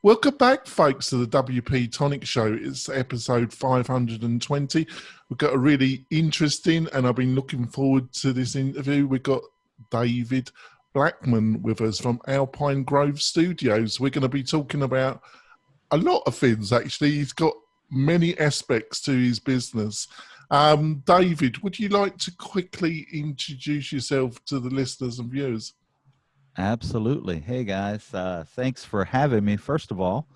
Welcome back, folks, to the WP-Tonic show. It's episode 520. We've got a really interesting, and I've been looking forward to this interview. We've got David Blackmon with us from Aspen Grove Studios. We're going to be talking about a lot of things, actually. He's got many aspects to his business. David, would you like to quickly introduce yourself to the listeners and viewers? Absolutely. Hey, guys. Thanks for having me. First of all,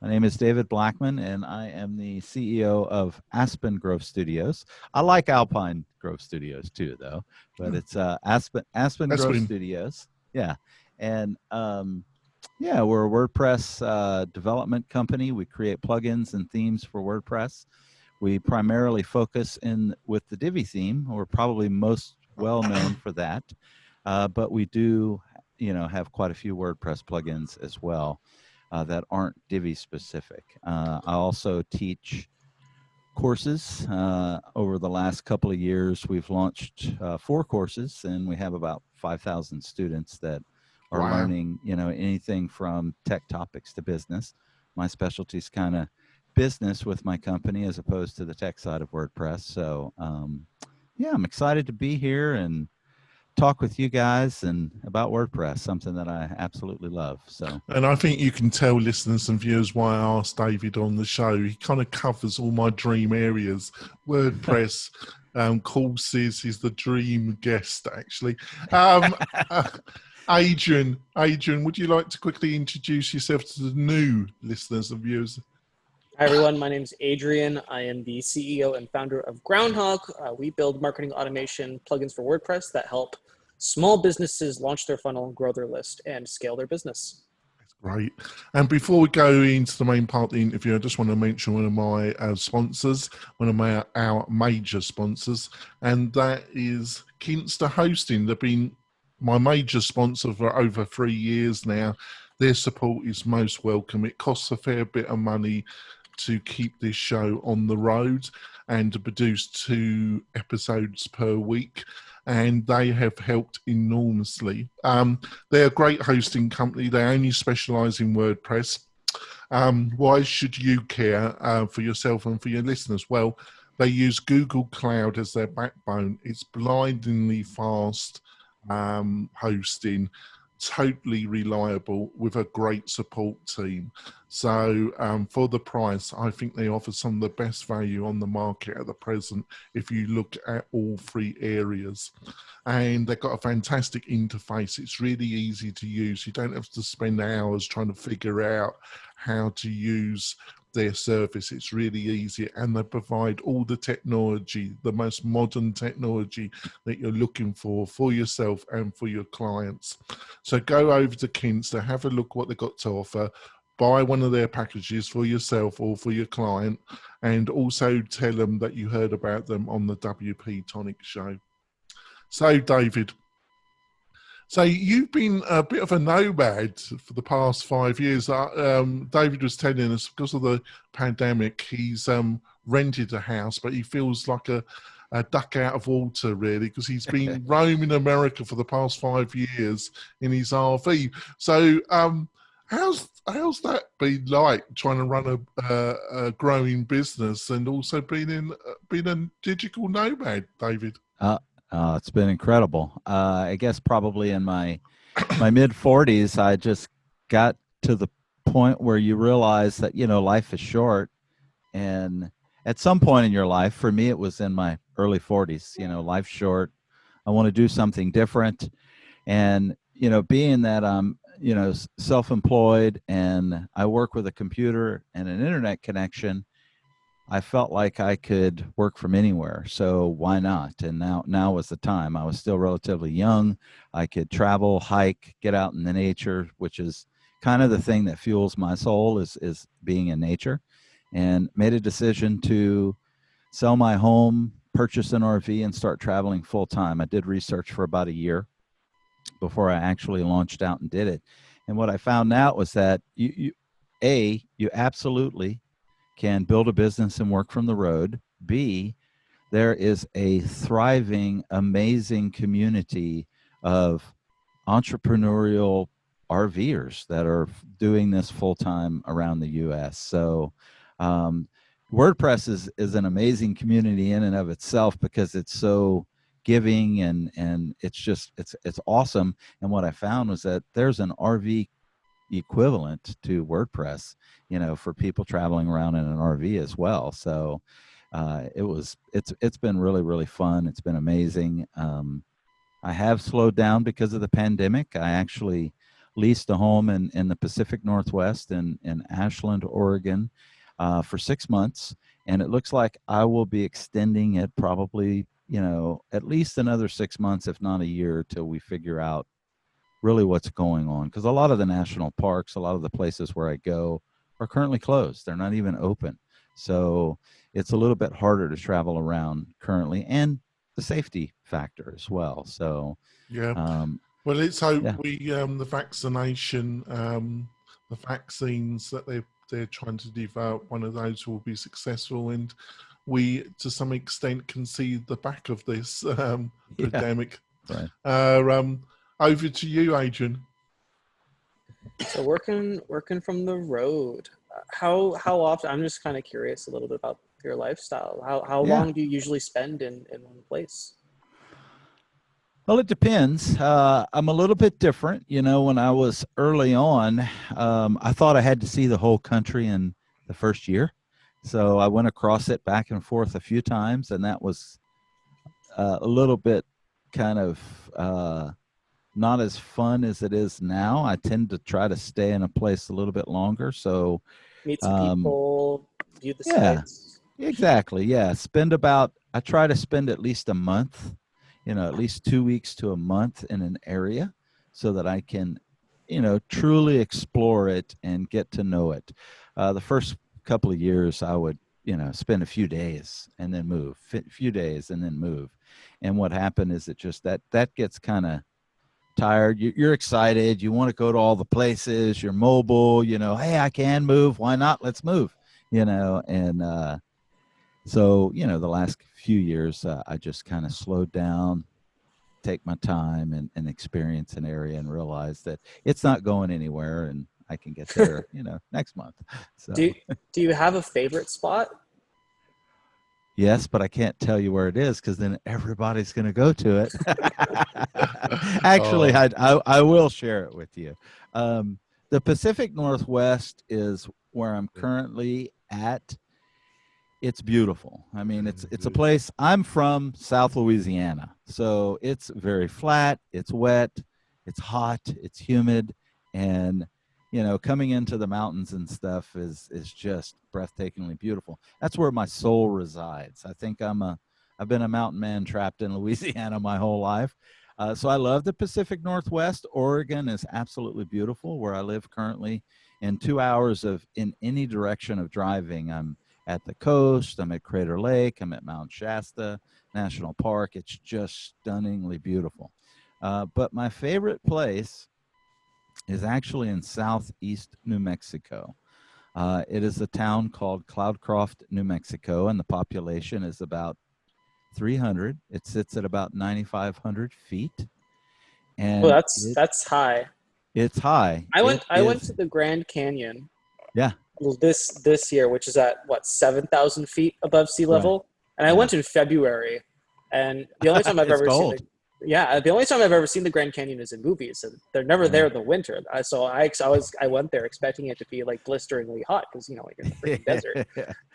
my name is David Blackmon, and I am the CEO of Aspen Grove Studios. I like Alpine Grove Studios, too, though, but it's Aspen Grove Studios. Yeah. And, we're a WordPress development company. We create plugins and themes for WordPress. We primarily focus with the Divi theme. We're probably most well known for that, but we do have quite a few WordPress plugins as well that aren't Divi specific. I also teach courses. Over the last couple of years, we've launched 4 courses, and we have about 5,000 students that are learning, anything from tech topics to business. My specialty is kind of business with my company as opposed to the tech side of WordPress. So, I'm excited to be here and talk with you guys and about WordPress, something that I absolutely love. And I think you can tell listeners and viewers why I asked David on the show. He kind of covers all my dream areas. WordPress, courses. He's the dream guest, actually. Adrian, would you like to quickly introduce yourself to the new listeners and viewers? Hi, everyone. My name is Adrian. I am the CEO and founder of Groundhog. We build marketing automation plugins for WordPress that help small businesses launch their funnel, grow their list, and scale their business. That's great. And before we go into the main part of the interview, I just want to mention one of my sponsors, one of our major sponsors, and that is Kinster Hosting. They've been my major sponsor for over 3 years now. Their support is most welcome. It costs a fair bit of money to keep this show on the road and to produce 2 episodes per week, and they have helped enormously. They're a great hosting company. They only specialize in WordPress. Why should you care for yourself and for your listeners? Well, they use Google Cloud as their backbone. It's blindingly fast hosting, totally reliable with a great support team. So for the price, I think they offer some of the best value on the market at the present if you look at all 3 areas. And they've got a fantastic interface. It's really easy to use. You don't have to spend hours trying to figure out how to use their service. It's really easy, and they provide all the technology, the most modern technology that you're looking for yourself and for your clients. So go over to Kinster, have a look what they've got to offer, buy one of their packages for yourself or for your client, and also tell them that you heard about them on the WP-Tonic show. So David, so you've been a bit of a nomad for the past 5 years. David was telling us because of the pandemic, he's rented a house, but he feels like a duck out of water, really, because he's been roaming America for the past 5 years in his RV. So how's that been like, trying to run a growing business and also being a digital nomad, David? It's been incredible. I guess probably in my mid 40s, I just got to the point where you realize that, life is short. And at some point in your life, for me, it was in my early 40s, life's short. I want to do something different. And, being that I'm, self-employed and I work with a computer and an internet connection, I felt like I could work from anywhere, so why not? And now was the time. I was still relatively young. I could travel, hike, get out in the nature, which is kind of the thing that fuels my soul is being in nature, and made a decision to sell my home, purchase an RV, and start traveling full time. I did research for about a year before I actually launched out and did it. And what I found out was that you absolutely can build a business and work from the road. B, there is a thriving, amazing community of entrepreneurial RVers that are doing this full time around the U.S. So WordPress is an amazing community in and of itself because it's so giving and it's awesome. And what I found was that there's an RV equivalent to WordPress, for people traveling around in an RV as well. So it's been really, really fun. It's been amazing. I have slowed down because of the pandemic. I actually leased a home in the Pacific Northwest in Ashland, Oregon, for 6 months. And it looks like I will be extending it probably, at least another 6 months, if not a year, till we figure out really what's going on. Because a lot of the national parks, a lot of the places where I go are currently closed. They're not even open. So it's a little bit harder to travel around currently, and the safety factor as well. So yeah. Well, let's hope yeah. the vaccination, the vaccines that they're trying to develop, one of those will be successful, and we, to some extent, can see the back of this pandemic. Right. Over to you, Adrian. So working from the road, how often? I'm just kind of curious a little bit about your lifestyle. How long do you usually spend in one place? Well, it depends. I'm a little bit different. When I was early on, I thought I had to see the whole country in the first year. So I went across it back and forth a few times, and that was a little bit kind of not as fun as it is now. I tend to try to stay in a place a little bit longer. So meet some people, view the sites. Exactly. Yeah. I try to spend at least a month, at least 2 weeks to a month in an area so that I can, truly explore it and get to know it. The first couple of years I would, spend a few days and then move, a few days and then move. And what happened is that gets kind of tired. You're excited. You want to go to all the places. You're mobile, hey, I can move. Why not? Let's move, and so, the last few years, I just kind of slowed down, take my time and experience an area and realize that it's not going anywhere and I can get there, next month. So do you have a favorite spot? Yes, but I can't tell you where it is because then everybody's going to go to it. Actually, I will share it with you. The Pacific Northwest is where I'm currently at. It's beautiful. I mean, it's a place. I'm from South Louisiana, so it's very flat. It's wet. It's hot. It's humid, and coming into the mountains and stuff is just breathtakingly beautiful. That's where my soul resides. I think I've been a mountain man trapped in Louisiana my whole life. So I love the Pacific Northwest. Oregon is absolutely beautiful. Where I live currently, in 2 hours in any direction of driving, I'm at the coast, I'm at Crater Lake, I'm at Mount Shasta National Park. It's just stunningly beautiful. But my favorite place is actually in southeast New Mexico. It is a town called Cloudcroft, New Mexico, and the population is about 300. It sits at about 9,500 feet. And that's high. It's high. I went to the Grand Canyon. Yeah. This year, which is at 7,000 feet above sea level, and I went in February, and the only time I've ever seen the only time I've ever seen the Grand Canyon is in movies, and they're never there in the winter. I went there expecting it to be like blisteringly hot because like in the freaking desert.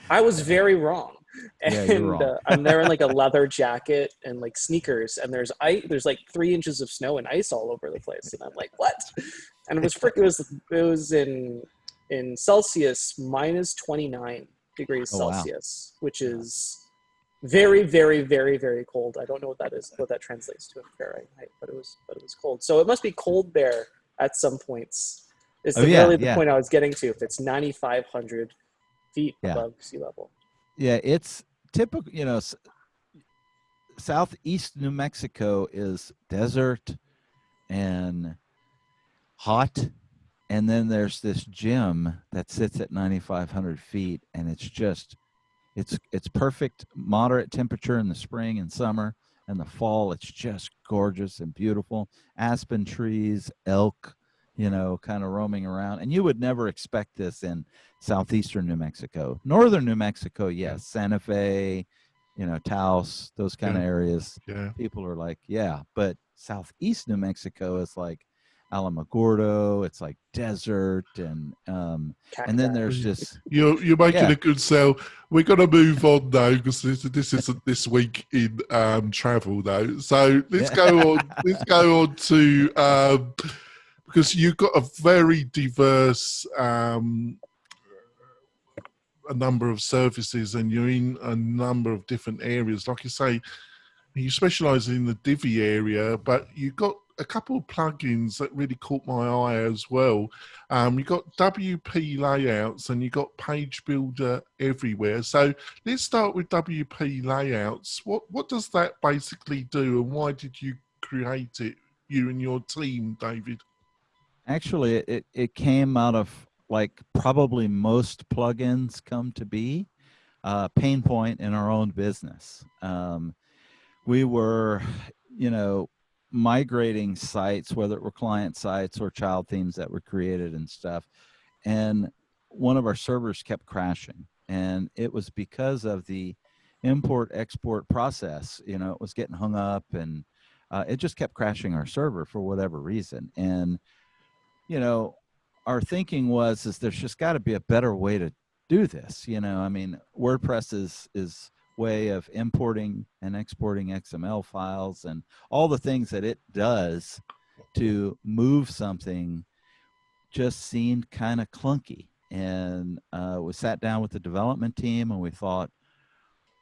I was very wrong, and you're wrong. I'm there in like a leather jacket and like sneakers, and there's like 3 inches of snow and ice all over the place, and I'm like, what? And it was in Celsius minus 29 degrees Celsius, which is very, very, very, very cold. I don't know what that translates to in Fahrenheit, but it was cold. So it must be cold there at some points. It's the point I was getting to. If it's 9,500 feet above sea level. Yeah, it's typical. Southeast New Mexico is desert and hot. And then there's this gym that sits at 9,500 feet, and it's perfect moderate temperature in the spring and summer, and the fall it's just gorgeous and beautiful. Aspen trees, elk, you know, kind of roaming around. And you would never expect this in southeastern New Mexico. Northern New Mexico, yes, Santa Fe, you know, Taos, those kind of areas. Yeah. People are like, yeah, but southeast New Mexico is like Alamogordo, it's like desert, and then there's just You're making a good sell. We're gonna move on now because this isn't this week in travel though. So let's go on. Let's go on to because you've got a very diverse a number of services and you're in a number of different areas. Like you say, you specialize in the Divi area, but you've got a couple of plugins that really caught my eye as well. You've got WP layouts and you've got page builder everywhere. So let's start with WP layouts. What does that basically do and why did you create it, you and your team, David? Actually, it came out of like probably most plugins come to be pain point in our own business. We were, you know, migrating sites, whether it were client sites or child themes that were created and stuff. And one of our servers kept crashing. And it was because of the import export process. You know, it was getting hung up and it just kept crashing our server for whatever reason. And, you know, our thinking is there's just got to be a better way to do this. You know, I mean, WordPress is way of importing and exporting XML files and all the things that it does to move something just seemed kind of clunky. And we sat down with the development team and we thought,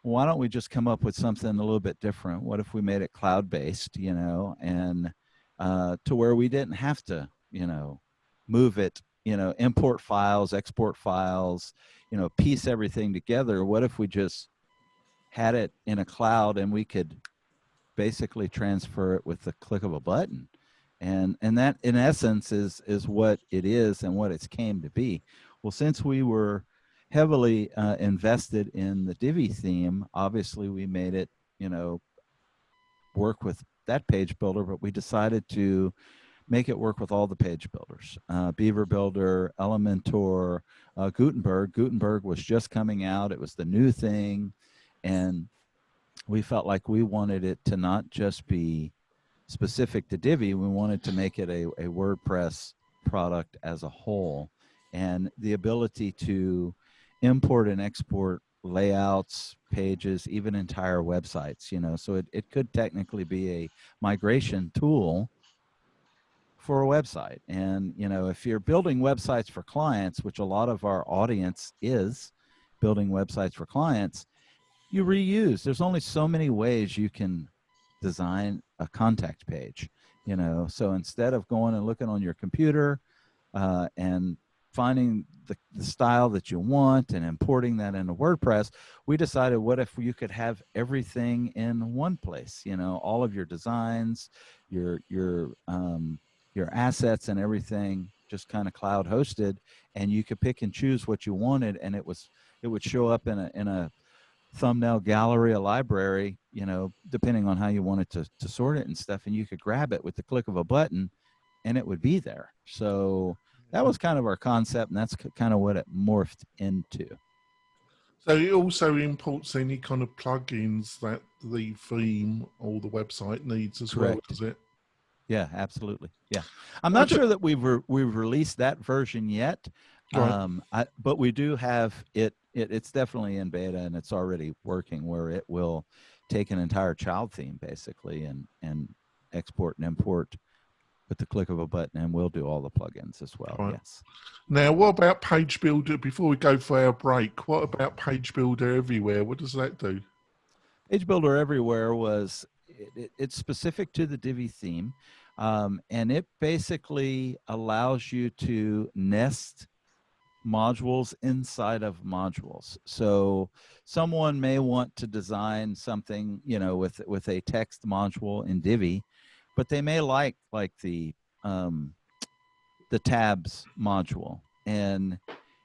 why don't we just come up with something a little bit different? What if we made it cloud-based, you know, and to where we didn't have to, you know, move it, you know, import files, export files, you know, piece everything together. What if we just had it in a cloud and we could basically transfer it with the click of a button? And that in essence is what it is and what it's came to be. Well, since we were heavily invested in the Divi theme, obviously we made it, you know, work with that page builder, but we decided to make it work with all the page builders, Beaver Builder, Elementor, Gutenberg. Gutenberg was just coming out. It was the new thing. And we felt like we wanted it to not just be specific to Divi. We wanted to make it a WordPress product as a whole. And the ability to import and export layouts, pages, even entire websites, you know, so it could technically be a migration tool for a website. And, you know, if you're building websites for clients, which a lot of our audience is building websites for clients, you reuse. There's only so many ways you can design a contact page, you know. So instead of going and looking on your computer and finding the style that you want and importing that into WordPress, we decided, what if you could have everything in one place, you know, all of your designs, your assets and everything just kind of cloud hosted, and you could pick and choose what you wanted, and it would show up in a thumbnail gallery, a library, you know, depending on how you wanted to sort it and stuff, and you could grab it with the click of a button and it would be there. So that was kind of our concept, and that's kind of what it morphed into. So it also imports any kind of plugins that the theme or the website needs as well, does it? Yeah, absolutely. Yeah, I'm not sure that we've released that version yet, right. but we do have it. It's definitely in beta and it's already working, where it will take an entire child theme basically and export and import with the click of a button, and we'll do all the plugins as well. Right. Yes. Now, what about Page Builder? Before we go for our break, what about Page Builder Everywhere? What does that do? Page Builder Everywhere it's specific to the Divi theme, and it basically allows you to nest modules inside of modules. So someone may want to design something, you know, with a text module in Divi, but they may like the tabs module. And,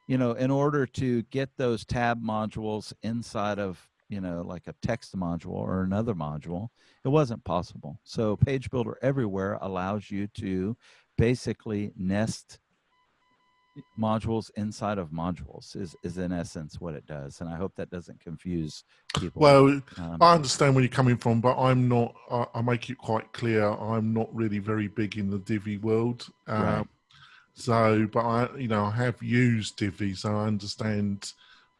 you know, in order to get those tab modules inside of, you know, like a text module or another module, it wasn't possible. So Page Builder Everywhere allows you to basically nest modules inside of modules is in essence what it does. And I hope that doesn't confuse people. Well, I understand where you're coming from, but I'm not, I make it quite clear, I'm not really very big in the Divi world. Right. So, but I have used Divi, so I understand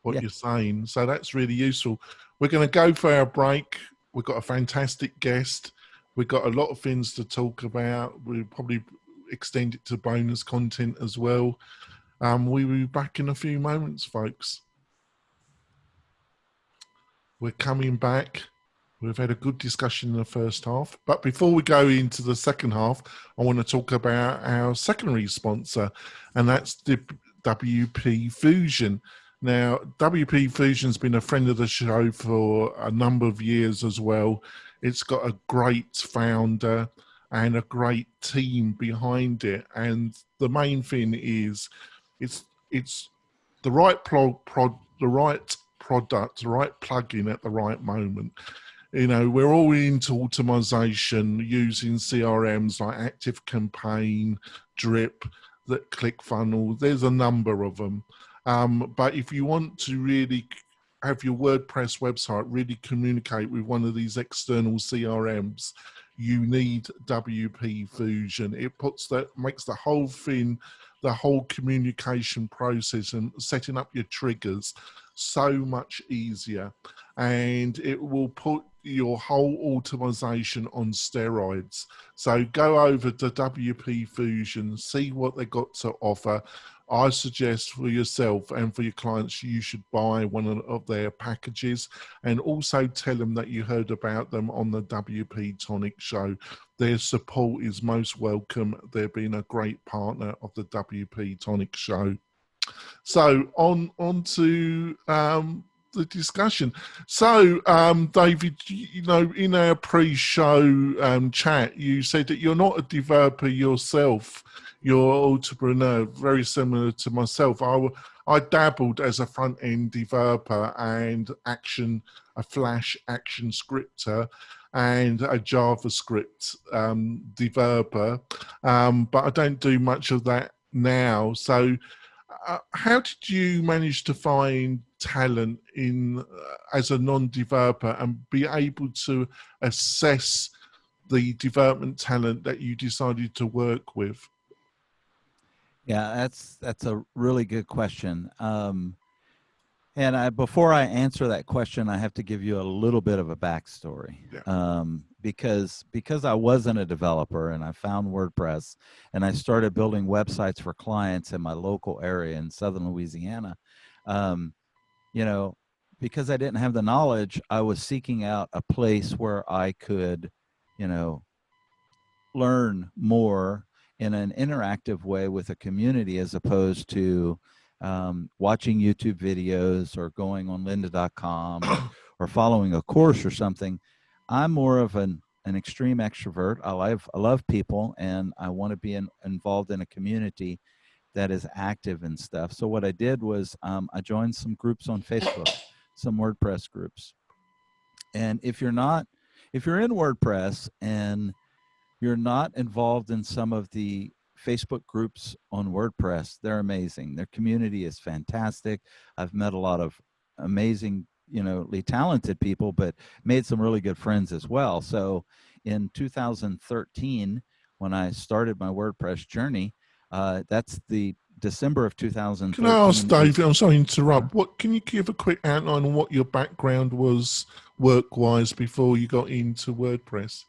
what you're saying. So that's really useful. We're going to go for our break. We've got a fantastic guest. We've got a lot of things to talk about. We'll probably extend it to bonus content as well. We'll be back in a few moments, folks. We're coming back. We've had a good discussion in the first half. But before we go into the second half, I want to talk about our secondary sponsor, and that's the WP Fusion. Now, WP Fusion's been a friend of the show for a number of years as well. It's got a great founder and a great team behind it. And the main thing is it's the right product, the right plugin at the right moment. We're all into automation using CRMs like ActiveCampaign, Drip, ClickFunnels. There's a number of them. But if you want to really have your WordPress website really communicate with one of these external CRMs, you need WP Fusion. It makes the whole thing, the whole communication process and setting up your triggers so much easier. And it will put your whole automation on steroids. So go over to WP Fusion, see what they got to offer. I suggest for yourself and for your clients, you should buy one of their packages, and also tell them that you heard about them on the WP-Tonic show. Their support is most welcome. They've been a great partner of the WP-Tonic show. So on to the discussion. So, David, in our pre-show chat, you said that you're not a developer yourself. You're an entrepreneur, very similar to myself. I dabbled as a front-end developer and a Flash action scripter and a JavaScript developer, but I don't do much of that now. So how did you manage to find talent as a non-developer and be able to assess the development talent that you decided to work with? Yeah, that's a really good question. And before I answer that question, I have to give you a little bit of a backstory. Yeah. Because I wasn't a developer and I found WordPress and I started building websites for clients in my local area in Southern Louisiana, because I didn't have the knowledge, I was seeking out a place where I could, learn more in an interactive way with a community, as opposed to watching YouTube videos or going on lynda.com or following a course or something. I'm more of an extreme extrovert. I love people, and I want to be involved in a community that is active and stuff. So what I did was I joined some groups on Facebook, some WordPress groups. And if you're in WordPress and you're not involved in some of the Facebook groups on WordPress, they're amazing. Their community is fantastic. I've met a lot of amazing, talented people, but made some really good friends as well. So in 2013, when I started my WordPress journey, that's the December of 2013. Can I ask, Dave, I'm sorry to interrupt, can you give a quick outline on what your background was work-wise before you got into WordPress?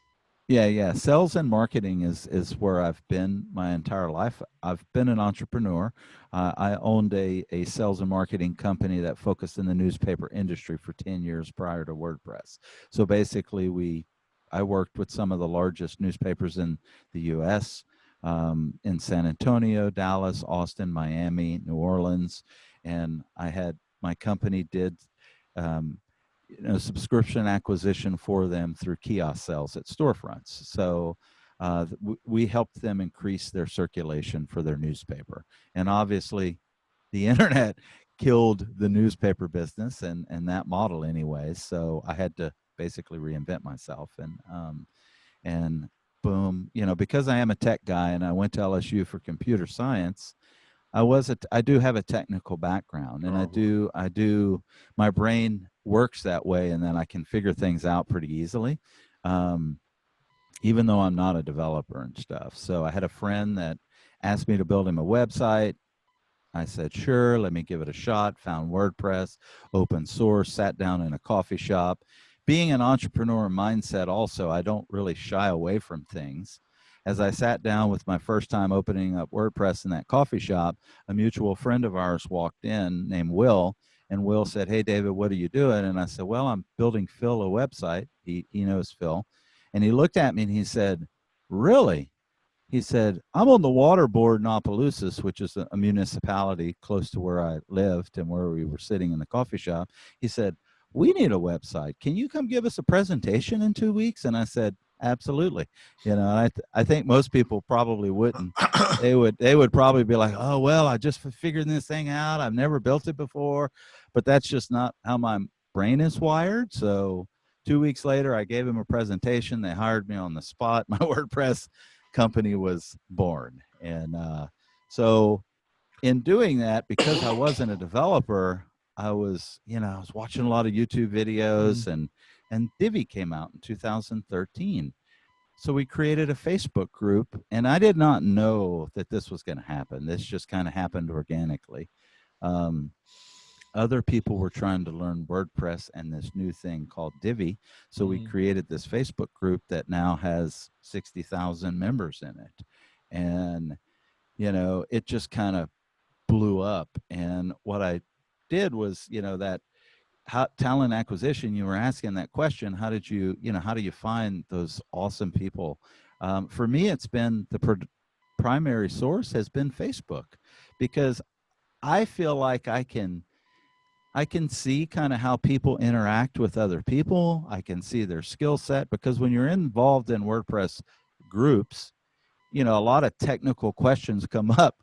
Yeah. Sales and marketing is where I've been my entire life. I've been an entrepreneur. I owned a sales and marketing company that focused in the newspaper industry for 10 years prior to WordPress. So basically, I worked with some of the largest newspapers in the U.S., in San Antonio, Dallas, Austin, Miami, New Orleans, and my company did subscription acquisition for them through kiosk sales at storefronts. So we helped them increase their circulation for their newspaper. And obviously, the internet killed the newspaper business and that model anyway. So I had to basically reinvent myself. And boom, because I am a tech guy and I went to LSU for computer science, I do have a technical background, and I do, my brain works that way, and then I can figure things out pretty easily. Even though I'm not a developer and stuff. So I had a friend that asked me to build him a website. I said, sure, let me give it a shot. Found WordPress, open source, sat down in a coffee shop. Being an entrepreneur mindset also, I don't really shy away from things. As I sat down with my first time opening up WordPress in that coffee shop, a mutual friend of ours walked in named Will, and Will said, hey, David, what are you doing? And I said, well, I'm building Phil a website. He knows Phil. And he looked at me and he said, really? He said, I'm on the water board in Opelousas, which is a municipality close to where I lived and where we were sitting in the coffee shop. He said, we need a website. Can you come give us a presentation in 2 weeks? And I said, absolutely. I think most people probably wouldn't. They would probably be like, oh, well, I just figured this thing out. I've never built it before. But that's just not how my brain is wired. So 2 weeks later, I gave him a presentation. They hired me on the spot. My WordPress company was born. And so in doing that, because I wasn't a developer, I was watching a lot of YouTube videos, and Divi came out in 2013. So we created a Facebook group, and I did not know that this was going to happen. This just kind of happened organically. Other people were trying to learn WordPress and this new thing called Divi. So we created this Facebook group that now has 60,000 members in it. And, it just kind of blew up. And what I did was, that talent acquisition, you were asking that question, how do you find those awesome people? For me, it's been the primary source has been Facebook, because I feel like I can see kind of how people interact with other people. I can see their skill set, because when you're involved in WordPress groups, a lot of technical questions come up.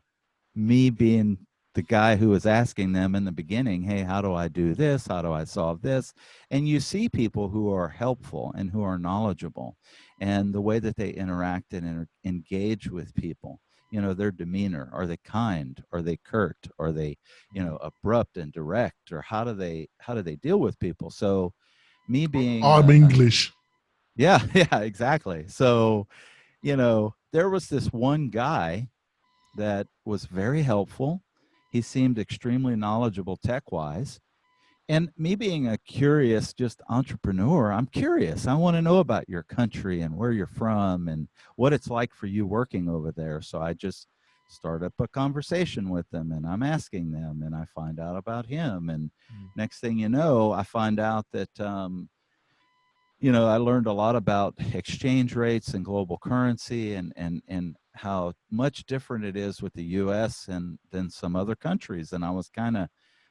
Me being the guy who was asking them in the beginning, hey, how do I do this? How do I solve this? And you see people who are helpful and who are knowledgeable, and the way that they interact and engage with people. Their demeanor. Are they kind? Are they curt? Are they, abrupt and direct? Or how do they deal with people? So me being I'm English. Yeah, exactly. So, there was this one guy that was very helpful. He seemed extremely knowledgeable tech-wise. And me being a curious just entrepreneur, I'm curious. I want to know about your country and where you're from and what it's like for you working over there. So I just start up a conversation with them, and I'm asking them, and I find out about him. And next thing you know, I find out that, I learned a lot about exchange rates and global currency, and how much different it is with the U.S. and than some other countries. And I was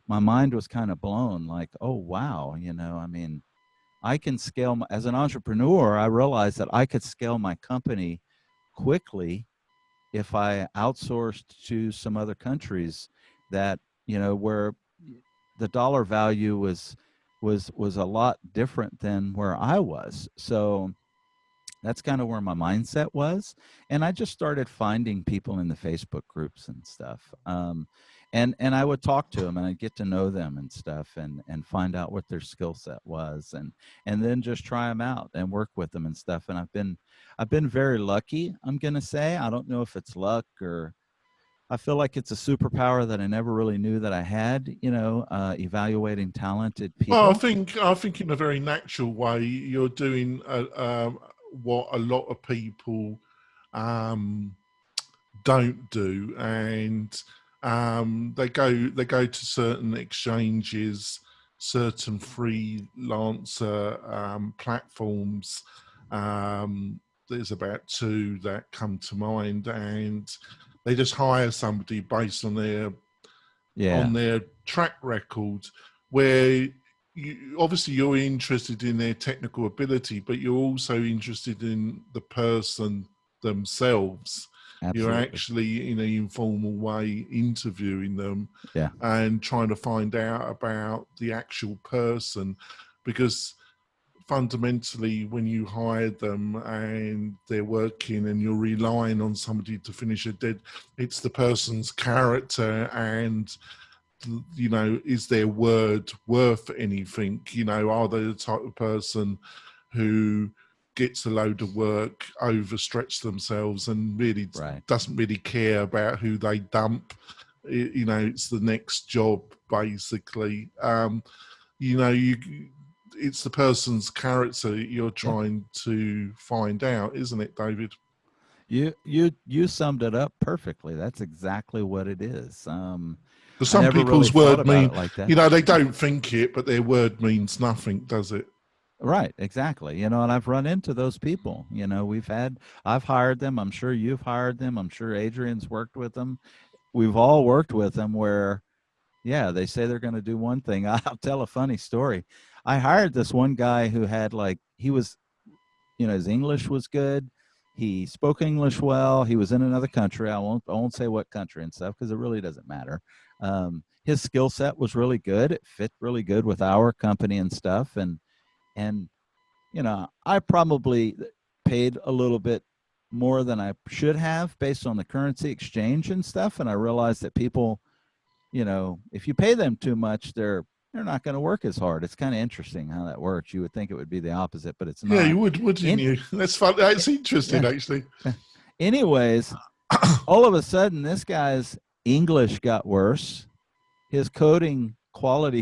my mind was kind of blown, like, oh, wow. I can scale as an entrepreneur. I realized that I could scale my company quickly if I outsourced to some other countries that, where the dollar value was a lot different than where I was. So that's kind of where my mindset was. And I just started finding people in the Facebook groups and stuff. And I would talk to them, and I'd get to know them and stuff, and find out what their skill set was, and then just try them out and work with them and stuff. And I've been very lucky, I'm going to say. I don't know if it's luck, or I feel like it's a superpower that I never really knew that I had, evaluating talented people. Well, I think in a very natural way, you're doing what a lot of people don't do, and they go to certain exchanges, certain freelancer platforms. There's about 2 that come to mind, and they just hire somebody based on their track record, where obviously you're interested in their technical ability, but you're also interested in the person themselves. Absolutely. You're actually, in an informal way, interviewing them, and trying to find out about the actual person, because fundamentally, when you hire them and they're working and you're relying on somebody to finish a dead, it's the person's character and, you know, is their word worth anything? You know, are they the type of person who gets a load of work, overstretch themselves, and really doesn't really care about who they dump? You know, it's the next job, basically. You know, it's the person's character that you're trying to find out, isn't it, David? You summed it up perfectly. That's exactly what it is. Because some people's word mean, like that. You know, they don't think it, but their word means nothing, does it? Right, exactly. You know, and I've run into those people. You know, I've hired them. I'm sure you've hired them. I'm sure Adrian's worked with them. We've all worked with them where, yeah, they say they're going to do one thing. I'll tell a funny story. I hired this one guy who had he was, you know, his English was good. He spoke English well. He was in another country. I won't say what country and stuff because it really doesn't matter. His skill set was really good. It fit really good with our company and stuff. And you know, I probably paid a little bit more than I should have based on the currency exchange and stuff. And I realized that people, you know, if you pay them too much, they're not going to work as hard. It's kind of interesting how that works. You would think it would be the opposite, but it's not. Yeah, you would, wouldn't you? That's fun. That's interesting, actually. Anyways, all of a sudden, this guy's English got worse. His coding quality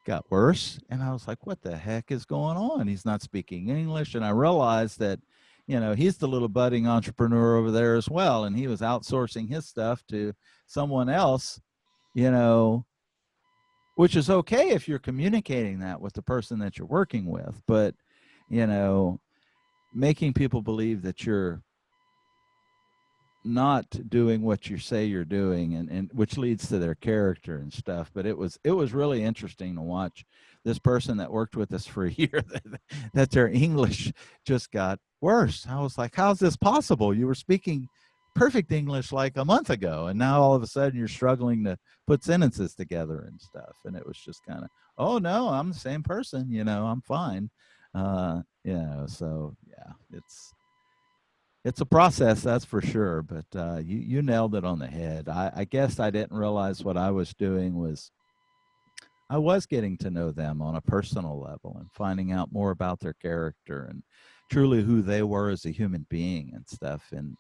got worse. And I was like, what the heck is going on? He's not speaking English. And I realized that, you know, he's the little budding entrepreneur over there as well. And he was outsourcing his stuff to someone else, you know, which is okay if you're communicating that with the person that you're working with. But, you know, making people believe that you're not doing what you say you're doing, and which leads to their character and stuff. But it was really interesting to watch this person that worked with us for a year that their English just got worse. I was like, how's this possible? You were speaking perfect English like a month ago, and now all of a sudden you're struggling to put sentences together and stuff. And it was just kind of, oh no, I'm the same person, you know, I'm fine. You know, so yeah, it's a process, that's for sure. But you nailed it on the head. I guess I didn't realize what I was doing was I was getting to know them on a personal level and finding out more about their character and truly who they were as a human being and stuff. And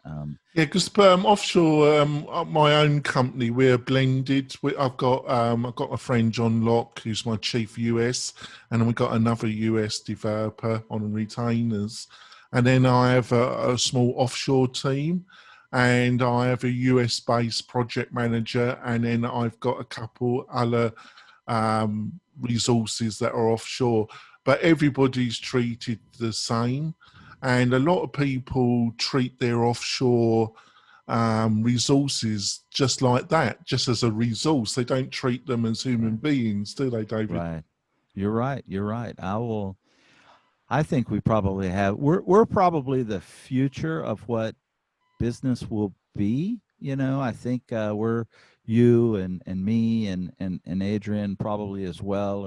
yeah, because offshore, my own company, we're blended. I've got a friend, John Locke, who's my chief US, and then we've got another US developer on retainers. And then I have a small offshore team, and I have a US-based project manager, and then I've got a couple other resources that are offshore. But everybody's treated the same, and a lot of people treat their offshore resources just like that, just as a resource. They don't treat them as human beings, do they, David? Right. You're right. You're right. I think we probably have, we're probably the future of what business will be. You know, I think we're, you and me and Adrian probably as well,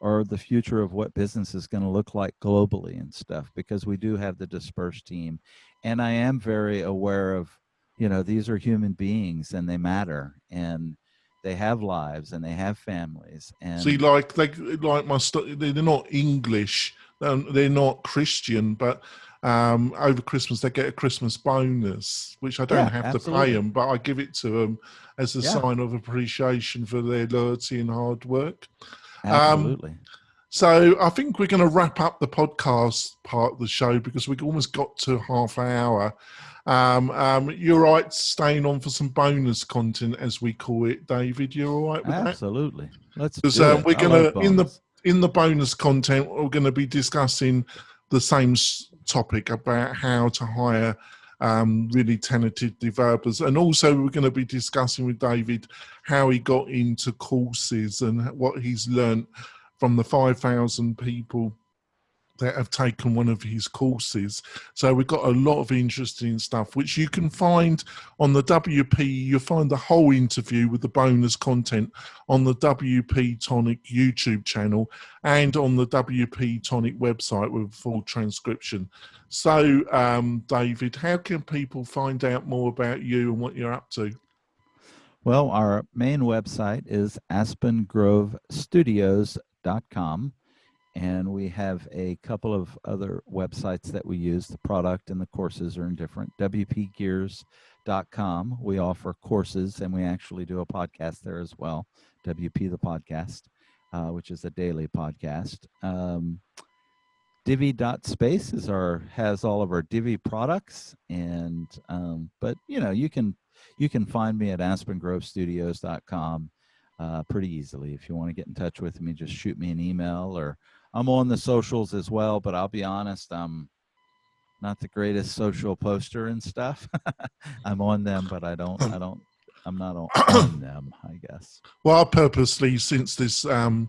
or the future of what business is going to look like globally and stuff, because we do have the dispersed team. And I am very aware of, you know, these are human beings and they matter, and they have lives and they have families. And see, they're not English, they're not Christian, but over Christmas they get a Christmas bonus, which I don't have to pay them, but I give it to them as a sign of appreciation for their loyalty and hard work. Absolutely. So I think we're going to wrap up the podcast part of the show because we've almost got to half an hour. You're right, staying on for some bonus content, as we call it, David. You're all right with that? Absolutely. Let's do it. We're going to in the bonus content, we're going to be discussing the same topic about how to hire really talented developers, and also we're going to be discussing with David how he got into courses and what he's learned from the 5,000 people that have taken one of his courses. So we've got a lot of interesting stuff, which you can find on the WP. You'll find the whole interview with the bonus content on the WP-Tonic YouTube channel and on the WP-Tonic website with full transcription. So, David, how can people find out more about you and what you're up to? Well, our main website is aspengrovestudios.com. And we have a couple of other websites that we use. The product and the courses are indifferent. WPGears.com. We offer courses, and we actually do a podcast there as well. WP the podcast, which is a daily podcast. Divi.Space has all of our Divi products, and but you can find me at AspenGroveStudios.com pretty easily. If you want to get in touch with me, just shoot me an email, or I'm on the socials as well, but I'll be honest, I'm not the greatest social poster and stuff. I'm on them, but I'm not on them, I guess. Well, I purposely, since this, the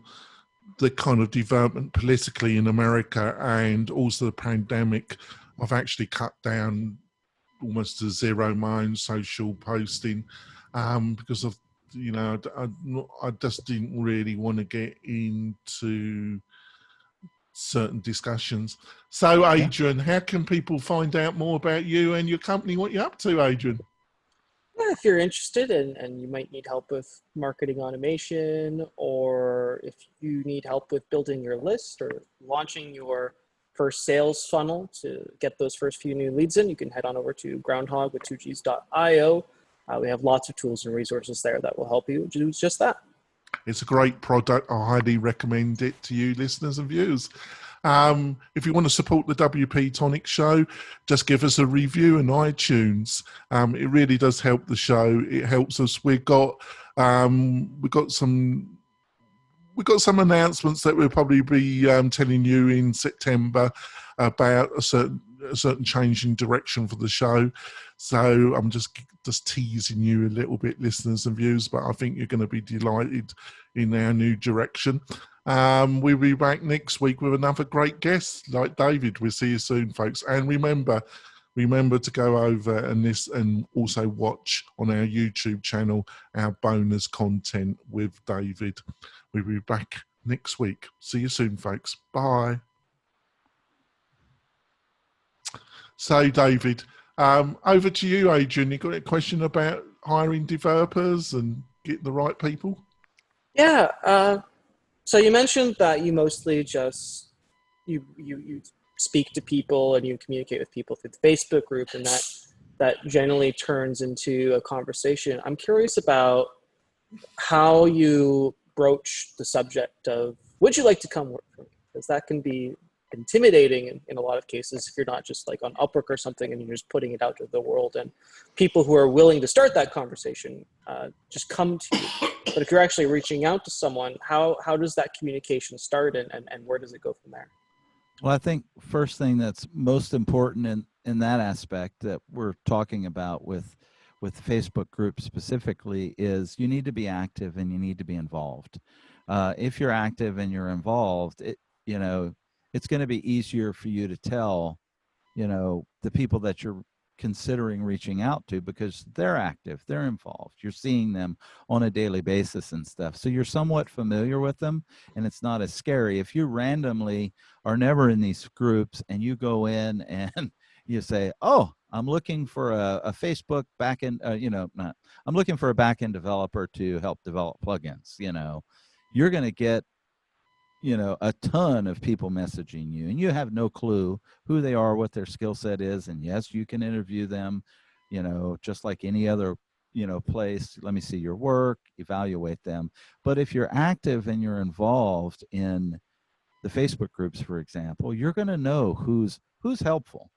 kind of development politically in America and also the pandemic, I've actually cut down almost to zero my own social posting because of, I just didn't really want to get into certain discussions. So, Adrian, how can people find out more about you and your company? What you're up to, Adrian? Yeah, if you're interested and you might need help with marketing automation, or if you need help with building your list or launching your first sales funnel to get those first few new leads in, you can head on over to groundhog.io. We have lots of tools and resources there that will help you do just that. It's a great product. I highly recommend it to you, listeners and viewers. If you want to support the WP-Tonic show, just give us a review on iTunes. It really does help the show. It helps us. We've got some announcements that we'll probably be telling you in September about a certain change in direction for the show. So I'm just teasing you a little bit, listeners and viewers, but I think you're going to be delighted in our new direction. We'll be back next week with another great guest like David. We'll see you soon, folks. And remember to go over and also watch on our YouTube channel our bonus content with David. We'll be back next week. See you soon, folks. Bye. So, David, over to you, Adrian. You got a question about hiring developers and getting the right people? Yeah. So you mentioned that you mostly just you speak to people and you communicate with people through the Facebook group, and that generally turns into a conversation. I'm curious about how you broach the subject of, would you like to come work for me? Because that can be intimidating in a lot of cases if you're not just like on Upwork or something and you're just putting it out to the world, and people who are willing to start that conversation just come to you. But if you're actually reaching out to someone, how does that communication start, and where does it go from there? Well, I think first thing that's most important in that aspect that we're talking about with Facebook groups specifically is you need to be active and you need to be involved. If you're active and you're involved, it's going to be easier for you to tell, the people that you're considering reaching out to, because they're active, they're involved. You're seeing them on a daily basis and stuff. So you're somewhat familiar with them and it's not as scary. If you randomly are never in these groups and you go in and you say, oh, I'm looking for a Facebook backend, I'm looking for a backend developer to help develop plugins, you're going to get a ton of people messaging you, and you have no clue who they are, what their skill set is. And yes, you can interview them, just like any other, place. Let me see your work, evaluate them. But if you're active and you're involved in the Facebook groups, for example, you're going to know who's helpful,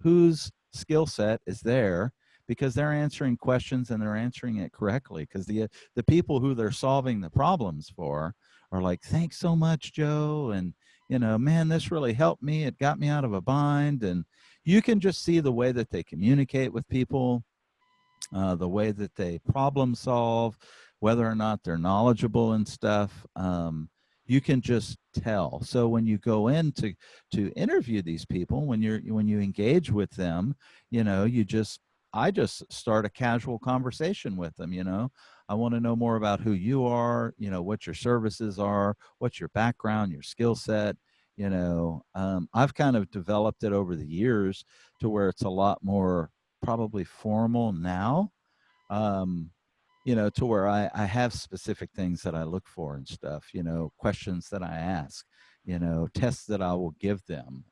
whose skill set is there, because they're answering questions and they're answering it correctly, because the people who they're solving the problems for are like, thanks so much, Joe. And, man, this really helped me. It got me out of a bind. And you can just see the way that they communicate with people, the way that they problem solve, whether or not they're knowledgeable and stuff. you can just tell. So when you go in to interview these people, when you engage with them, you know, I just start a casual conversation with them. You know, I want to know more about who you are, you know, what your services are, what's your background, your skill set. You know, I've kind of developed it over the years to where it's a lot more probably formal now. You know, to where I have specific things that I look for and stuff, you know, questions that I ask, you know, tests that I will give them,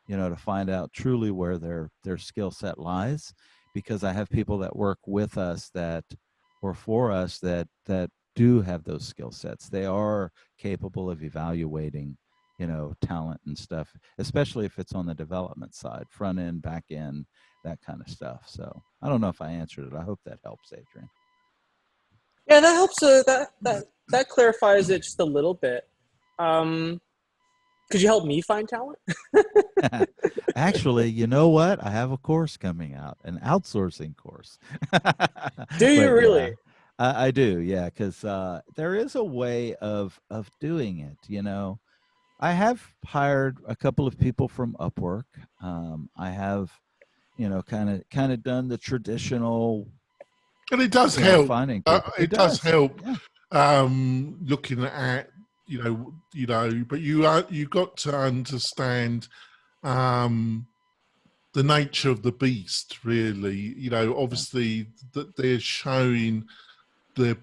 you know, to find out truly where their skill set lies, because I have people that work with us that, or for us, that do have those skill sets. They are capable of evaluating, you know, talent and stuff, especially if it's on the development side, front end, back end, that kind of stuff. So I don't know if I answered it. I hope that helps, Adrian. Yeah, that helps. That clarifies it just a little bit. Could you help me find talent? Actually, you know what? I have a course coming out, an outsourcing course. Do you But yeah, really? I do. Yeah, because there is a way of doing it. You know, I have hired a couple of people from Upwork. I have, you know, kind of done the traditional, And it does you know, help. finding people. It It does does. help. Yeah. Looking at but you got to understand the nature of the beast. Really, you know, obviously that they're showing the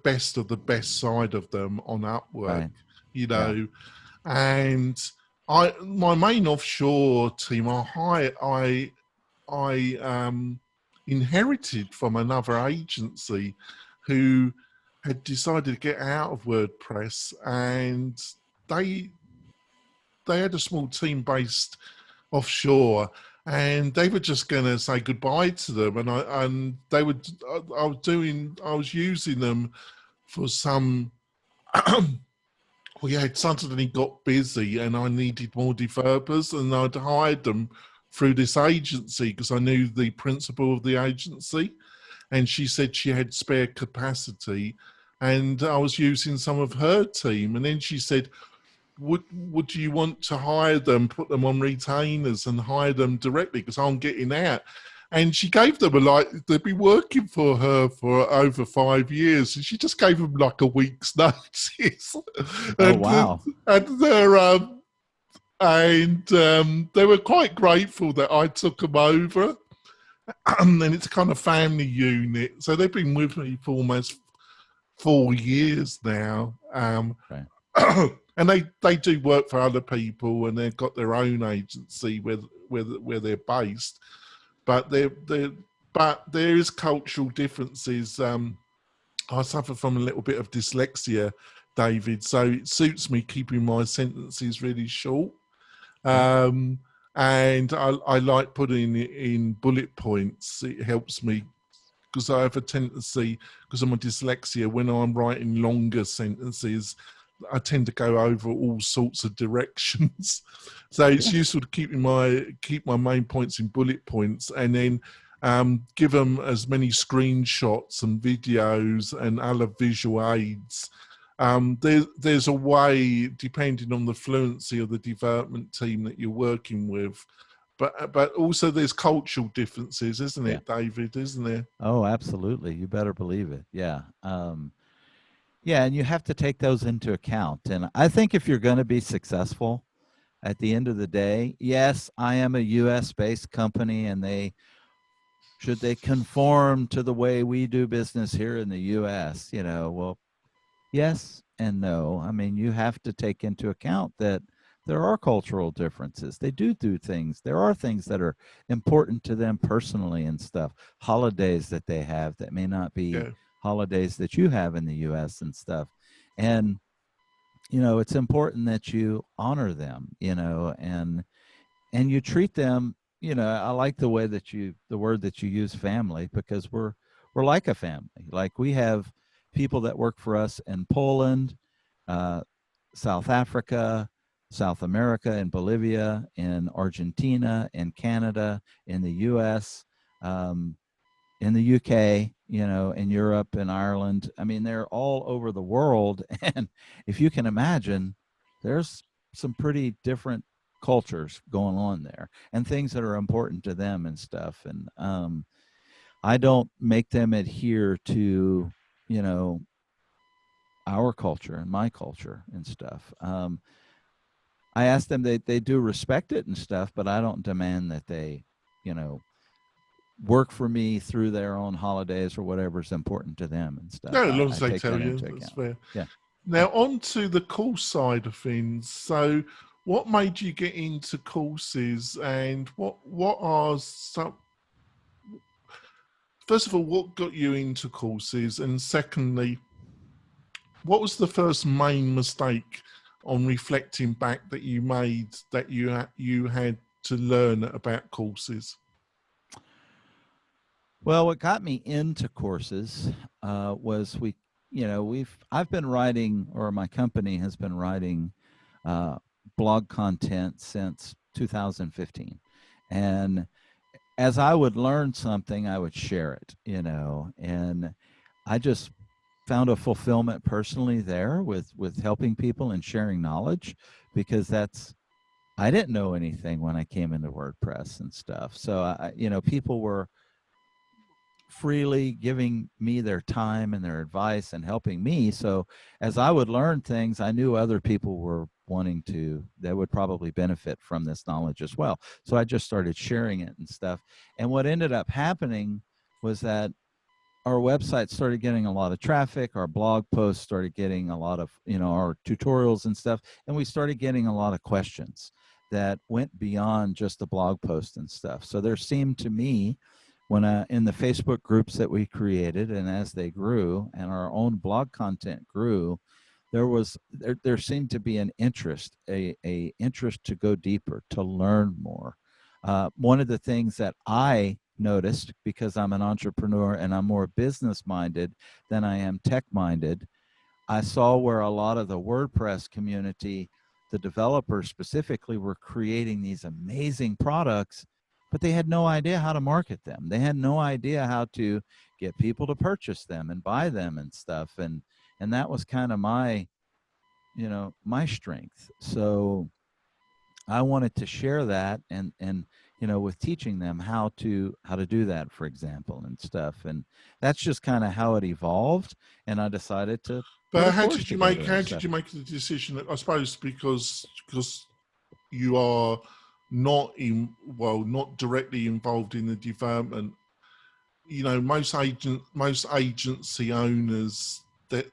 best of the best side of them on Upwork. Right. You Yeah. know, and my main offshore team, I inherited from another agency who had decided to get out of WordPress, and they had a small team based offshore, and they were just going to say goodbye to them, and I was using them for some. We had suddenly got busy and I needed more developers, and I'd hired them through this agency because I knew the principal of the agency, and she said she had spare capacity, and I was using some of her team. And then she said, would you want to hire them, put them on retainers and hire them directly because I'm getting out? And she gave them they'd been working for her for over 5 years, and she just gave them like a week's notice. Oh, wow. And they were quite grateful that I took them over. And it's a kind of family unit, so they've been with me for almost 4 years now. Right. And they do work for other people, and they've got their own agency where they're based. But there is cultural differences. I suffer from a little bit of dyslexia, David, so it suits me keeping my sentences really short. And I like putting it in bullet points. It helps me because I have a tendency, because of my dyslexia, when I'm writing longer sentences, I tend to go over all sorts of directions. So it's useful to keep my main points in bullet points, and then give them as many screenshots and videos and other visual aids. There's a way, depending on the fluency of the development team that you're working with, but also there's cultural differences, isn't it, David? Isn't there? Oh, absolutely. You better believe it. Yeah. Yeah, and you have to take those into account. And I think if you're going to be successful at the end of the day, yes, I am a US based company, and should they conform to the way we do business here in the US, you know, well, yes and no. I mean, you have to take into account that there are cultural differences. They do things. There are things that are important to them personally and stuff. Holidays that they have that may not be holidays that you have in the US and stuff. And, you know, it's important that you honor them, you know, and you treat them, you know, I like the way that the word that you use, family, because we're like a family. Like, we have people that work for us in Poland, South Africa, South America, in Bolivia, in Argentina, in Canada, in the US, in the UK, you know, in Europe and Ireland. I mean, they're all over the world. And if you can imagine, there's some pretty different cultures going on there and things that are important to them and stuff. And I don't make them adhere to, you know, our culture and my culture and stuff. I ask them, they do respect it and stuff, but I don't demand that they, you know, work for me through their own holidays or whatever's important to them and stuff. No, as long I as they take tell that you, into that's account. fair. Yeah. Now, on to the course side of things. So, what made you get into courses, and what are some? First of all, what got you into courses, and secondly, what was the first main mistake on reflecting back that you made that you had to learn about courses? Well, what got me into courses was I've been writing, or my company has been writing blog content since 2015. And as I would learn something, I would share it, you know, and I just found a fulfillment personally there with helping people and sharing knowledge, because I didn't know anything when I came into WordPress and stuff. So people were freely giving me their time and their advice and helping me. So as I would learn things, I knew other people were that would probably benefit from this knowledge as well. So I just started sharing it and stuff. And what ended up happening was that our website started getting a lot of traffic, our blog posts started getting a lot of, our tutorials and stuff, and we started getting a lot of questions that went beyond just the blog post and stuff. So there seemed to me, when in the Facebook groups that we created, and as they grew and our own blog content grew, there seemed to be an interest, a interest to go deeper, to learn more. One of the things that I noticed, because I'm an entrepreneur and I'm more business minded than I am tech minded, I saw where a lot of the WordPress community, the developers specifically, were creating these amazing products, but they had no idea how to market them. They had no idea how to get people to purchase them and buy them and stuff. And that was kind of my strength. So I wanted to share that and with teaching them how to do that, for example, and stuff. And that's just kind of how it evolved. And I decided to put But a how course did you together make and stuff. the decision? I suppose because you are not directly involved in the development. Most agency owners, that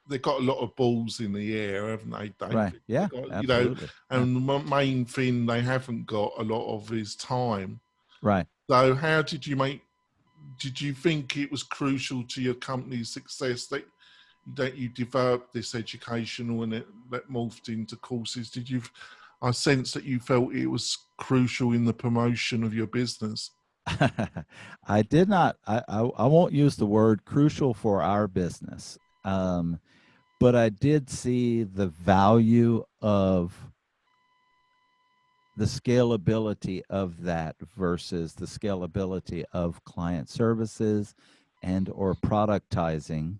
they've got a lot of balls in the air, haven't they, David? Right. Yeah, got, absolutely. And the main thing they haven't got a lot of is time. Right. So how did you think it was crucial to your company's success that you developed this educational and that morphed into courses? I sense that you felt it was crucial in the promotion of your business. I did not. I won't use the word crucial for our business. But I did see the value of the scalability of that versus the scalability of client services and or productizing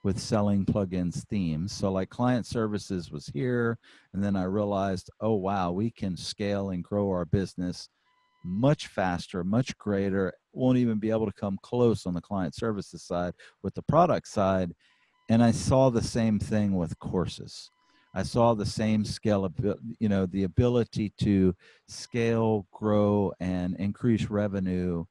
with selling plugins themes. So like client services was here, and then I realized, oh wow, we can scale and grow our business much faster, much greater. Won't even be able to come close on the client services side with the product side. And I saw the same thing with courses. I saw the same scale, the ability to scale, grow, and increase revenue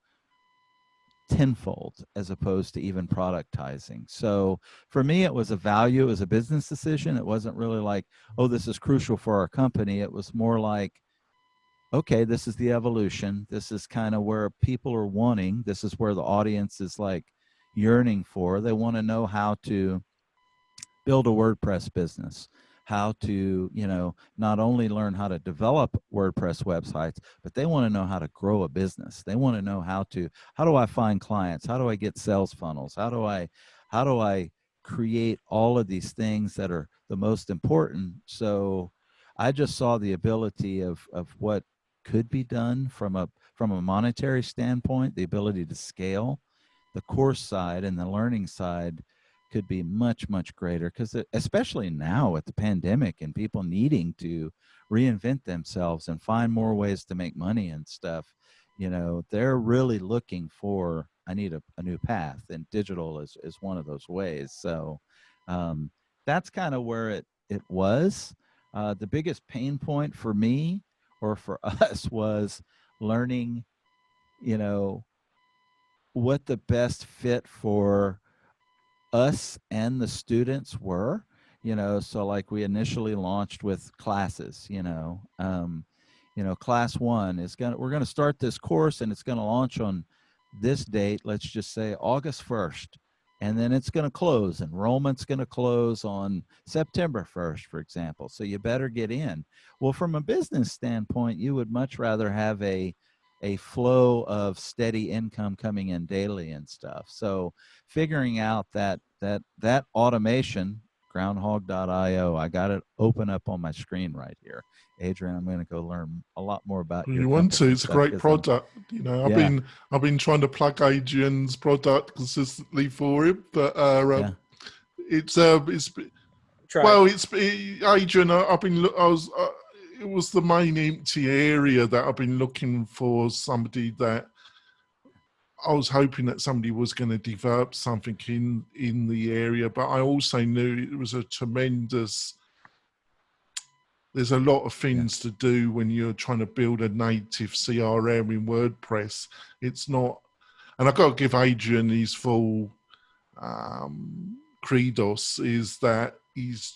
tenfold as opposed to even productizing. So for me, it was a value, it was a business decision. It wasn't really like, oh, this is crucial for our company. It was more like, okay, this is the evolution. This is kind of where people are wanting. This is where the audience is like yearning for. They want to know how to build a WordPress business, how to, not only learn how to develop WordPress websites, but they want to know how to grow a business. They want to know how do I find clients? How do I get sales funnels? How do I create all of these things that are the most important? So I just saw the ability of what could be done from a monetary standpoint, the ability to scale, the course side and the learning side could be much, much greater, because especially now with the pandemic and people needing to reinvent themselves and find more ways to make money and stuff, they're really looking for, I need a new path, and digital is one of those ways. So that's kind of where it was. The biggest pain point for me or for us was learning, what the best fit for us and the students were. So like we initially launched with classes. Class 1 is we're gonna start this course, and it's gonna launch on this date, let's just say August 1st, and then it's going to close. Enrollment's going to close on September 1st, for example. So you better get in. Well, from a business standpoint, you would much rather have a flow of steady income coming in daily and stuff. So figuring out that automation, groundhog.io, I got it open up on my screen right here. Adrian, I'm going to go learn a lot more about your You want to? It's a great product. Yeah. I've been trying to plug Adrian's product consistently for him, but Try. Adrian. It was the main empty area that I've been looking for somebody that I was hoping that somebody was going to develop something in the area, but I also knew it was a tremendous. There's a lot of things to do when you're trying to build a native CRM in WordPress. It's not, and I've got to give Adrian his full credos, is that he's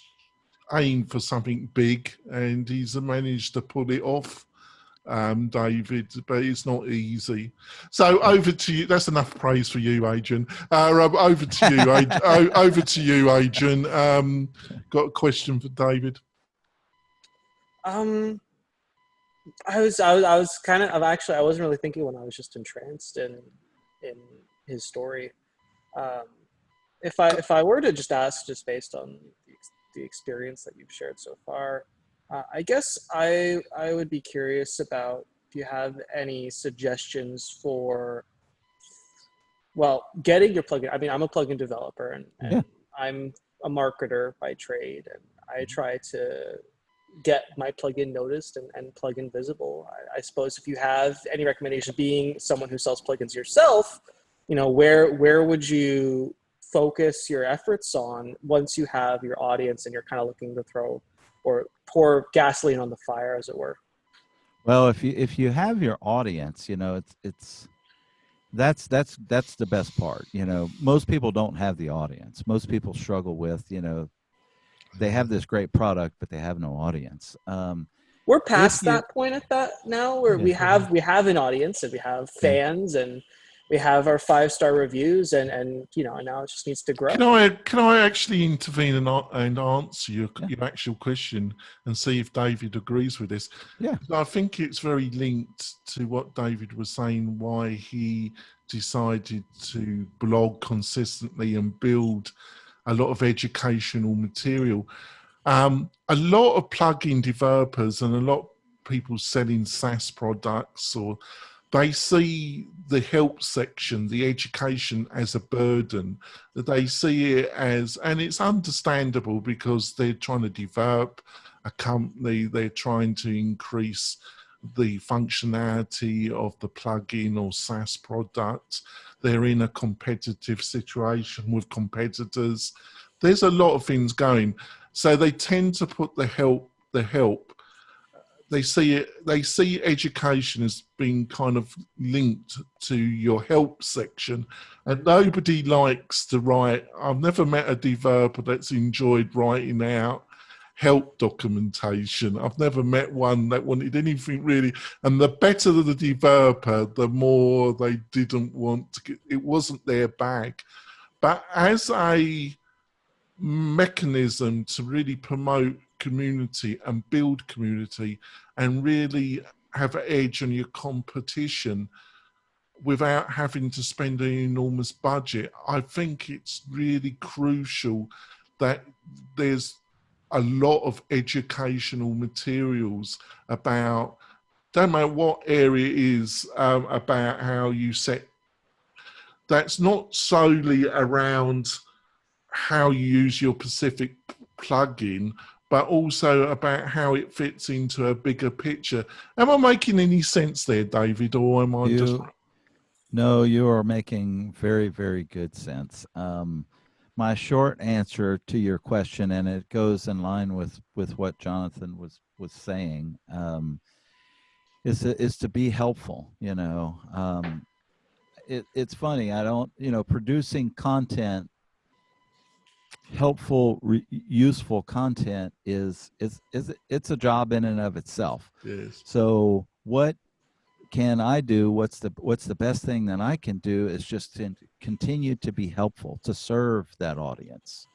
aimed for something big and he's managed to pull it off, David, but it's not easy. So over to you. That's enough praise for you, Adrian. Over to you, over to you, Adrian. Got a question for David? I was kind of actually, I wasn't really thinking when I was just entranced in his story. If I were to just ask, just based on the experience that you've shared so far, I guess I would be curious about if you have any suggestions for, well, getting your plugin. I mean, I'm a plugin developer, and I'm a marketer by trade, and I try to get my plugin noticed and plugin visible. I suppose if you have any recommendations, being someone who sells plugins yourself, where would you focus your efforts on once you have your audience and you're kind of looking to throw or pour gasoline on the fire, as it were? Well, if you have your audience, that's the best part. Most people don't have the audience. Most people struggle with, they have this great product, but they have no audience. We're past that point at that now, where we have an audience and we have fans and we have our 5-star reviews, and now it just needs to grow. Can I actually intervene and answer your actual question and see if David agrees with this? Yeah, I think it's very linked to what David was saying, why he decided to blog consistently and build a lot of educational material. A lot of plugin developers and a lot of people selling SaaS products, they see the help section, the education, as a burden. They see it as, and it's understandable because they're trying to develop a company, they're trying to increase the functionality of the plugin or SaaS product. They're in a competitive situation with competitors. There's a lot of things going. So they tend to put the help. They see education as being kind of linked to your help section, and nobody likes to write. I've never met a developer that's enjoyed writing out help documentation. I've never met one that wanted anything really. And the better the developer, the more they didn't want to get, it wasn't their bag. But as a mechanism to really promote community and build community and really have an edge on your competition without having to spend an enormous budget, I think it's really crucial that there's a lot of educational materials about, don't matter what area it is, about how you set that's not solely around how you use your specific plugin, but also about how it fits into a bigger picture. Am I making any sense there, David, or am I just... No, you are making very, very good sense. My short answer to your question, and it goes in line with what Jonathan was saying, is to be helpful. It's funny. I don't, producing content, helpful, useful content is it's a job in and of itself. Yes. So what can I do? What's the best thing that I can do is just to continue to be helpful, to serve that audience.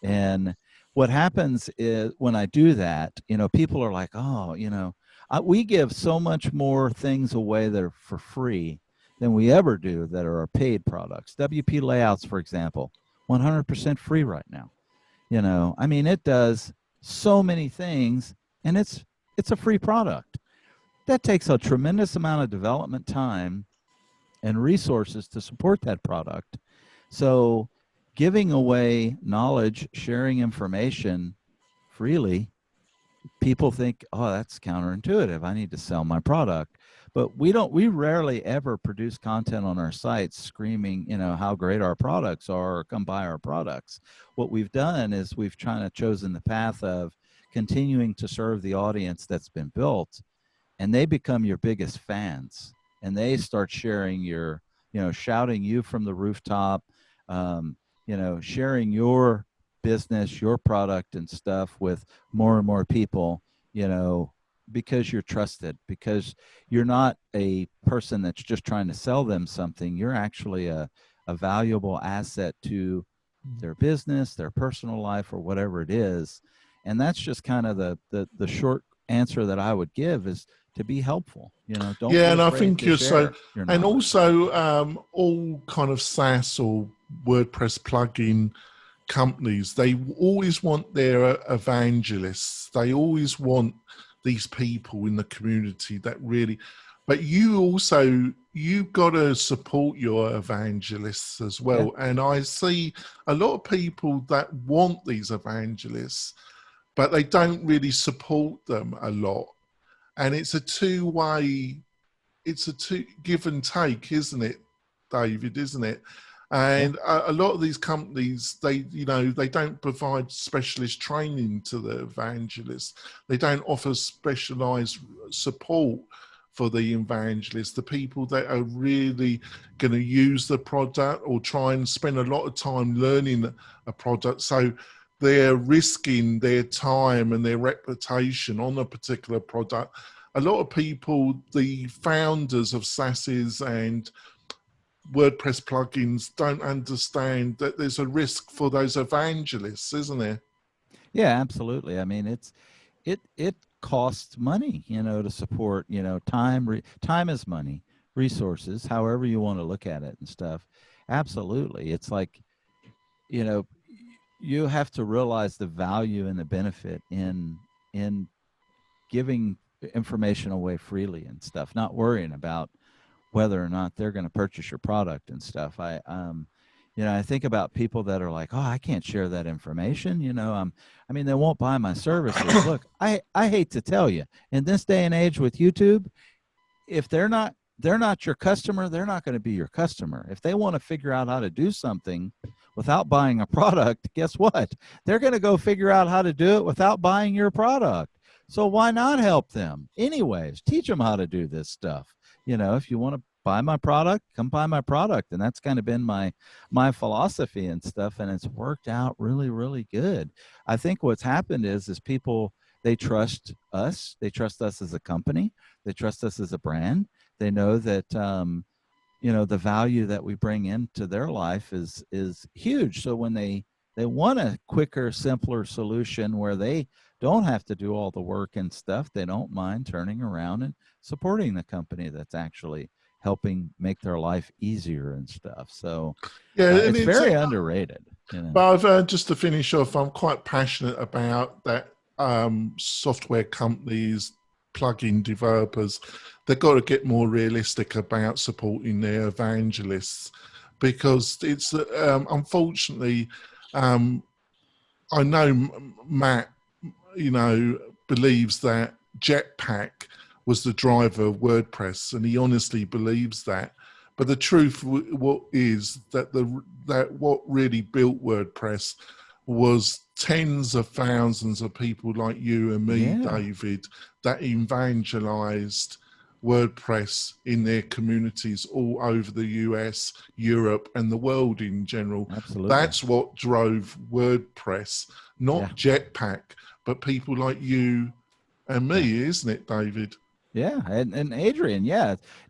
And what happens is when I do that, people are like, oh, we give so much more things away that are for free than we ever do that are our paid products. WP Layouts, for example, 100% free right now. I mean, it does so many things, and it's a free product. That takes a tremendous amount of development time and resources to support that product. So giving away knowledge, sharing information freely, people think, oh, that's counterintuitive. I need to sell my product. But we rarely ever produce content on our sites screaming, how great our products are, or come buy our products. What we've done is we've kind of chosen the path of continuing to serve the audience that's been built, and they become your biggest fans, and they start sharing your, shouting you from the rooftop, sharing your business, your product and stuff with more and more people, because you're trusted, because you're not a person that's just trying to sell them something. You're actually a valuable asset to their business, their personal life, or whatever it is. And that's just kind of the short answer that I would give, is to be helpful. Don't yeah, be and I afraid think to you're share your and knowledge. also all kind of SaaS or WordPress plugin companies, they always want their evangelists. They always want these people in the community that really, but you've got to support your evangelists as well. Yeah. And I see a lot of people that want these evangelists, but they don't really support them a lot. And it's a two-way, give and take, isn't it, David, isn't it? And a lot of these companies, they don't provide specialist training to the evangelists. They don't offer specialized support for the evangelists, the people that are really going to use the product or try and spend a lot of time learning a product. So they're risking their time and their reputation on a particular product. A lot of people, the founders of SaaSes and WordPress plugins, don't understand that there's a risk for those evangelists, isn't there? Yeah, absolutely. I mean, it costs money, to support, time. Time is money, resources, however you want to look at it and stuff. Absolutely. It's like, you have to realize the value and the benefit in giving information away freely and stuff, not worrying about whether or not they're going to purchase your product and stuff. I think about people that are like, oh, I can't share that information. I mean, they won't buy my services. Look, I hate to tell you, in this day and age with YouTube, if they're not your customer, they're not going to be your customer. If they want to figure out how to do something without buying a product, guess what? They're going to go figure out how to do it without buying your product. So why not help them? Anyways, teach them how to do this stuff. If you want to buy my product, come buy my product. And that's kind of been my philosophy and stuff. And it's worked out really, really good. I think what's happened is people, they trust us. They trust us as a company. They trust us as a brand. They know that, the value that we bring into their life is huge. So when they want a quicker, simpler solution where they don't have to do all the work and stuff, they don't mind turning around and supporting the company that's actually helping make their life easier and stuff. So yeah, it's very underrated. But just to finish off, I'm quite passionate about that. Software companies, plugin developers, they've got to get more realistic about supporting their evangelists, because it's unfortunately, I know Matt, believes that Jetpack was the driver of WordPress, and he honestly believes that. But the truth what is that that what really built WordPress was tens of thousands of people like you and me, David, that evangelized WordPress in their communities all over the US, Europe, and the world in general. Absolutely. That's what drove WordPress, not Jetpack, but people like you and me, isn't it, David? Yeah, and Adrian,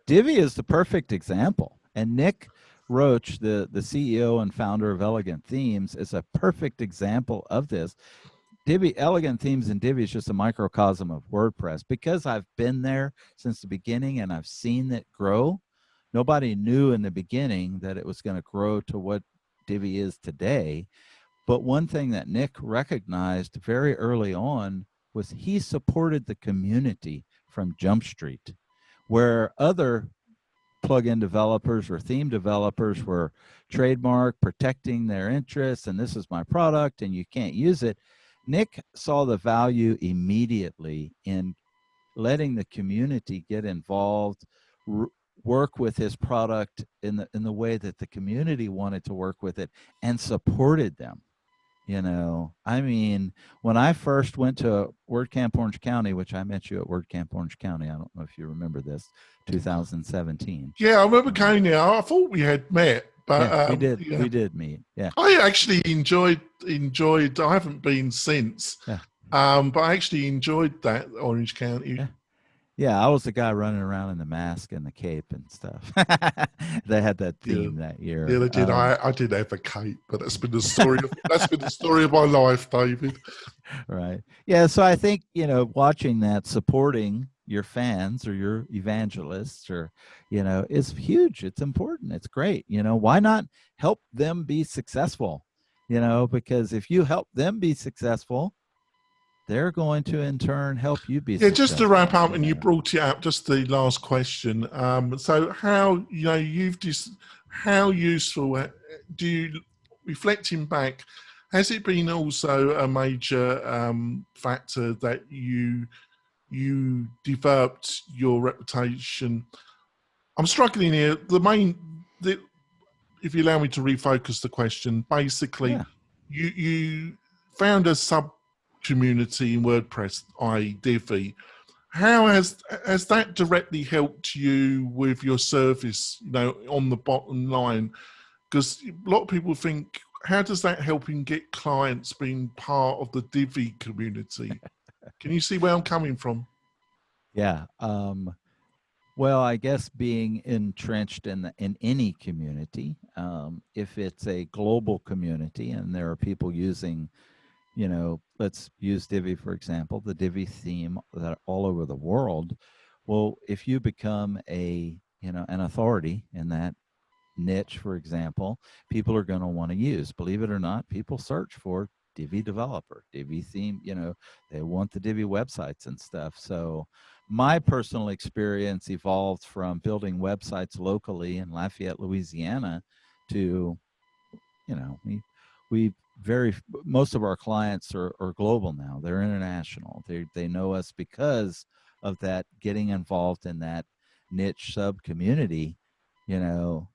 Divi is the perfect example. And Nick Roach, the CEO and founder of Elegant Themes, is a perfect example of this. Divi, Elegant Themes and Divi is just a microcosm of WordPress. Because I've been there since the beginning and I've seen it grow, nobody knew in the beginning that it was going to grow to what Divi is today. But one thing that Nick recognized very early on was he supported the community from Jump Street, where other plugin developers or theme developers were trademark protecting their interests, and this is my product and you can't use it. Nick saw the value immediately in letting the community get involved, work with his product in the way that the community wanted to work with it, and supported them. I mean, when I first went to WordCamp Orange County, which I met you at WordCamp Orange County, I don't know if you remember this, 2017. Yeah, I remember going there. I thought we had met, but we did. We did meet. Yeah, I actually enjoyed. I haven't been since, but I actually enjoyed that Orange County. Yeah, I was the guy running around in the mask and the cape and stuff. They had that theme that year. Yeah, they did. I did have a cape, but that's been the story. That's been the story of my life, David. Right. Yeah. So I think watching that, supporting your fans or your evangelists, or is huge. It's important. It's great. Why not help them be successful? Because if you help them be successful, they're going to in turn help you be successful. Just to wrap up, and you brought it up, just the last question. So how how useful do you, reflecting back, has it been also a major factor that you developed your reputation? I'm struggling here. If you allow me to refocus the question, basically, you found a sub community in WordPress, i.e. Divi. How has that directly helped you with your service, on the bottom line? Because a lot of people think, how does that help in get clients being part of the Divi community? Can you see where I'm coming from? Yeah. Well, I guess being entrenched in any community, if it's a global community and there are people using, let's use Divi, for example, the Divi theme that all over the world. Well, if you become an authority in that niche, for example, people are going to want to use, believe it or not, people search for Divi developer, Divi theme, they want the Divi websites and stuff. So my personal experience evolved from building websites locally in Lafayette, Louisiana to, most of our clients are global now. They're international. They know us because of that, getting involved in that niche sub community, that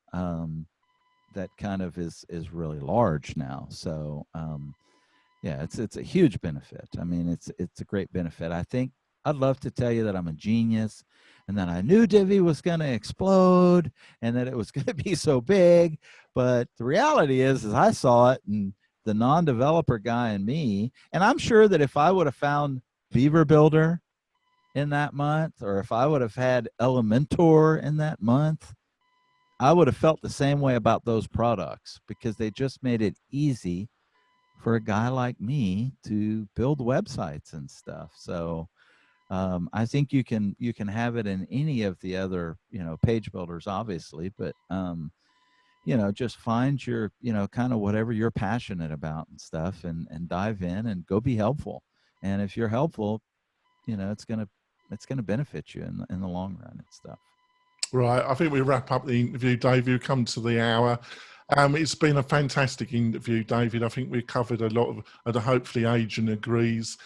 kind of is really large now. So it's a huge benefit. I mean, it's a great benefit. I think I'd love to tell you that I'm a genius and that I knew Divi was going to explode and that it was going to be so big. But the reality is I saw it, and the non-developer guy in me, and I'm sure that if I would have found Beaver Builder in that month, or if I would have had Elementor in that month, I would have felt the same way about those products, because they just made it easy for a guy like me to build websites and stuff. So I think you can have it in any of the other, page builders, obviously, but just find your, kind of whatever you're passionate about and stuff, and dive in and go be helpful. And if you're helpful, it's going to benefit you in the long run and stuff. Right, I think we wrap up the interview, Dave. You've come to the hour. It's been a fantastic interview, David. I think we've covered a lot of, and hopefully Adrian agrees.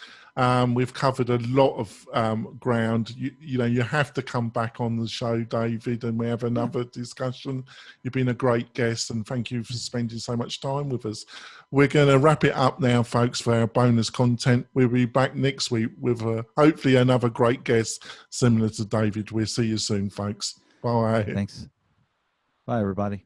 We've covered a lot of ground. You know, you have to come back on the show, David, and we have another discussion. You've been a great guest, and thank you for spending so much time with us. We're going to wrap it up now, folks, for our bonus content. We'll be back next week with hopefully another great guest similar to David. We'll see you soon, folks. Bye. Thanks. Bye, everybody.